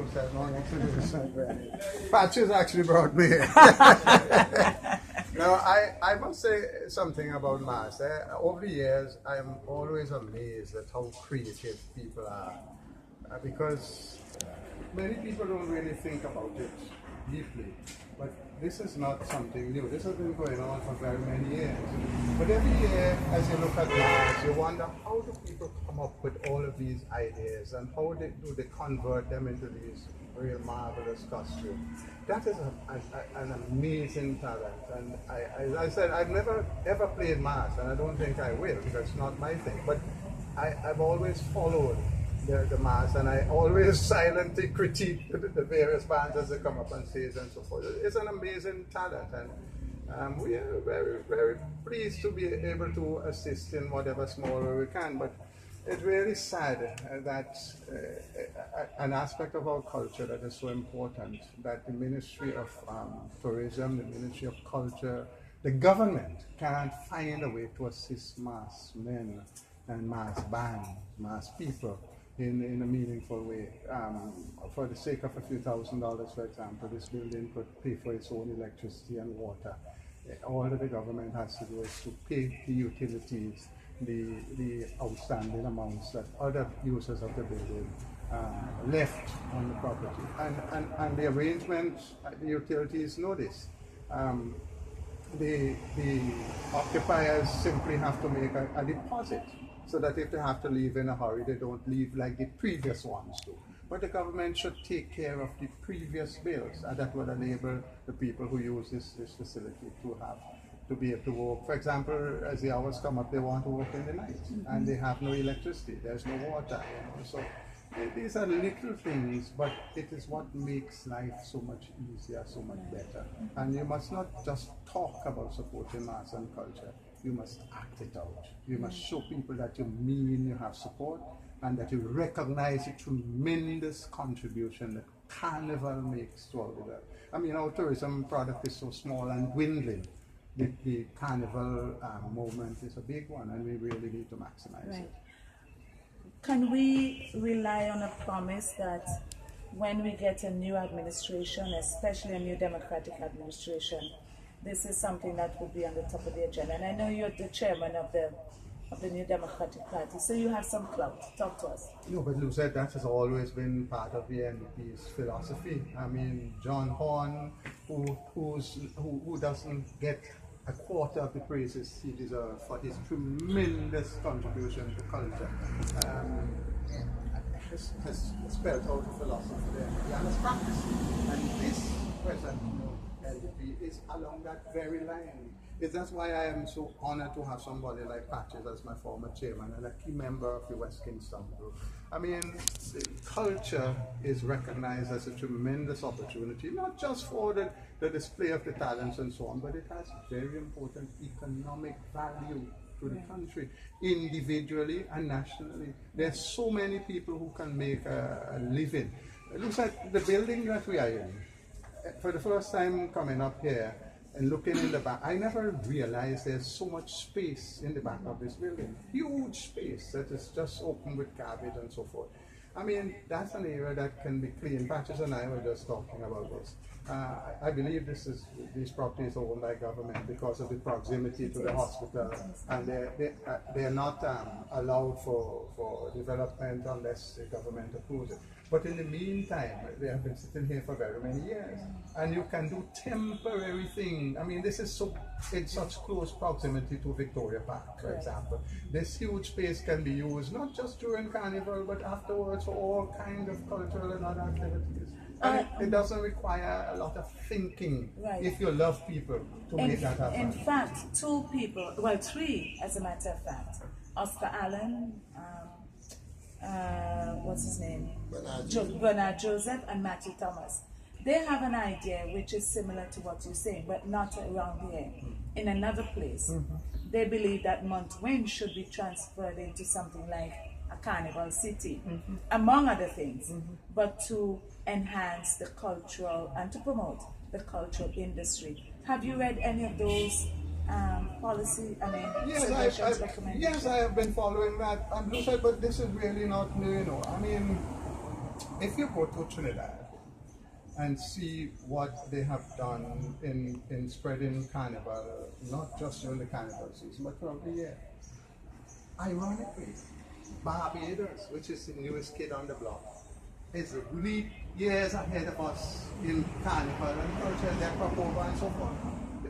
Luzette. No introduction. Patches actually brought me here. Now, I must say something about mass. Over the years, I'm always amazed at how creative people are. Because many people don't really think about it deeply. But this is not something new. This has been going on for very many years. But every year, as you look at mass, you wonder, how do people come up with all of these ideas, and how do they convert them into these real marvelous costumes? That is an amazing talent. And as I said, I've never ever played mass, and I don't think I will, because it's not my thing. But I've always followed the mass, and I always silently critique the various bands as they come up on stage and so forth. It's an amazing talent, and we are very, very pleased to be able to assist in whatever small way we can. But it's really sad that an aspect of our culture that is so important, that the Ministry of Tourism, the Ministry of Culture, the government can't find a way to assist mass men and mass bands, mass people in a meaningful way. For the sake of a few $1,000s, for example, this building could pay for its own electricity and water. All that the government has to do is to pay the utilities, the outstanding amounts that other users of the building left on the property. And the arrangement, the utilities know this. The occupiers simply have to make a deposit, so that if they have to leave in a hurry, they don't leave like the previous ones do. But the government should take care of the previous bills, and that would enable the people who use this facility to be able to work. For example, as the hours come up, they want to work in the night, and they have no electricity, there's no water. So these are little things, but it is what makes life so much easier, so much better. And you must not just talk about supporting mass and culture. You must act it out. You must show people that you mean you have support, and that you recognize the tremendous contribution that Carnival makes to all of that. I mean, our tourism product is so small and dwindling. The Carnival movement is a big one, and we really need to maximize it. Can we rely on a promise that when we get a new administration, especially a new Democratic administration, this is something that will be on the top of the agenda? And I know you're the chairman of the New Democratic Party, so you have some clout. Talk to us. No, but Luzette, that has always been part of the NDP's philosophy. I mean, John Horn, who doesn't get a quarter of the praises he deserves for his tremendous contribution to culture, has spelled out the philosophy there, and has practiced. And this present LDP is along that very line. That's why I am so honored to have somebody like Patches as my former chairman and a key member of the West Kingston group. I mean, culture is recognized as a tremendous opportunity, not just for the display of the talents and so on, but it has very important economic value to the country, individually and nationally. There's so many people who can make a living. Look at the building that we are in. For the first time coming up here and looking in the back, I never realized there's so much space in the back of this building. Huge space that is just open with garbage and so forth. I mean, that's an area that can be clean. Patches and I were just talking about this. I believe these properties are owned by government because of the proximity to the hospital, and they're not allowed for development unless the government approves it. But in the meantime, they have been sitting here for very many years, and you can do temporary things. I mean, this is in such close proximity to Victoria Park, for example. This huge space can be used not just during Carnival, but afterwards for all kinds of cultural and other activities. And it doesn't require a lot of thinking if you love people to make that happen. In fact, three, as a matter of fact. Oscar Allen, what's his name? Bernard Joseph and Matthew Thomas. They have an idea which is similar to what you're saying, but not around here. In another place, they believe that Montwyn should be transferred into something like a carnival city, among other things, but to enhance the cultural and to promote the cultural industry. Have you read any of those recommendations? Yes, I have been following that. But this is really not new, I mean, if you go to Trinidad and see what they have done in spreading carnival, not just during the carnival season, but throughout the year. Ironically, Barbados, which is the newest kid on the block, is leap years ahead of us in carnival and culture, their crop over and so forth.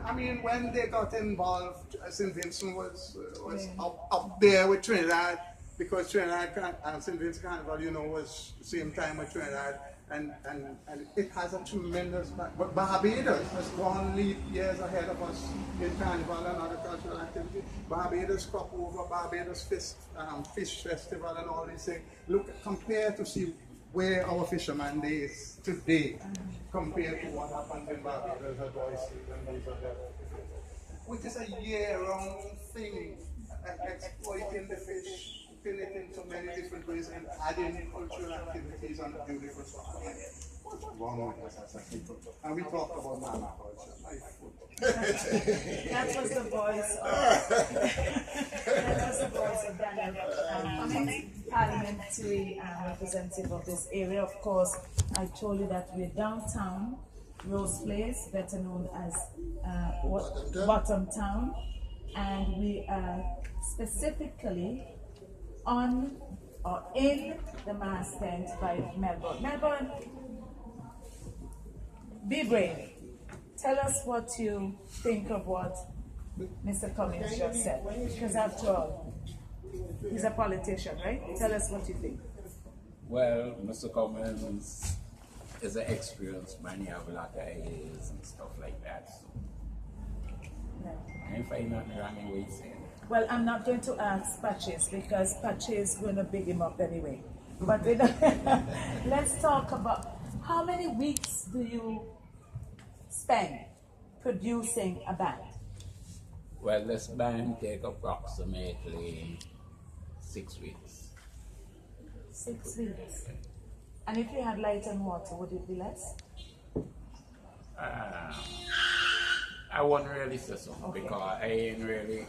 I mean, when they got involved, St. Vincent was up there with Trinidad, because Trinidad and St. Vincent Carnival, you know, was the same time with Trinidad, and it has a tremendous, but Barbados has gone leap years ahead of us in carnival and other cultural activities. Barbados crop over, Barbados fish festival and all these things. Look, compare to see where our fisherman is today compared to what happened in Barbados at Oysters and these other, which is a year-round thing, exploiting the fish, spin it in so many different ways, and adding cultural activities on a beautiful spot. What's wrong with us as a people? And we talk about mama culture. That was the voice of Daniel, parliamentary representative of this area. Of course, I told you that we're downtown, Rose Place, better known as Bottom Town, and we are specifically on or in the mass tent by Melbourne. Melbourne, be brave. Tell us what you think of what Mr. Cummings just said, because after all, he's a politician, right? Tell us what you think. Well, Mr. Cummings is an experienced man. He have a lot of ideas and stuff like that. So. Yeah. I find nothing wrong in what he's saying. Well, I'm not going to ask Patches because Patches is going to big him up anyway. But let's talk about how many weeks do you spend producing a band? Well, this band take approximately 6 weeks. 6 weeks. And if you had light and water, would it be less? I wouldn't really say so, because I ain't really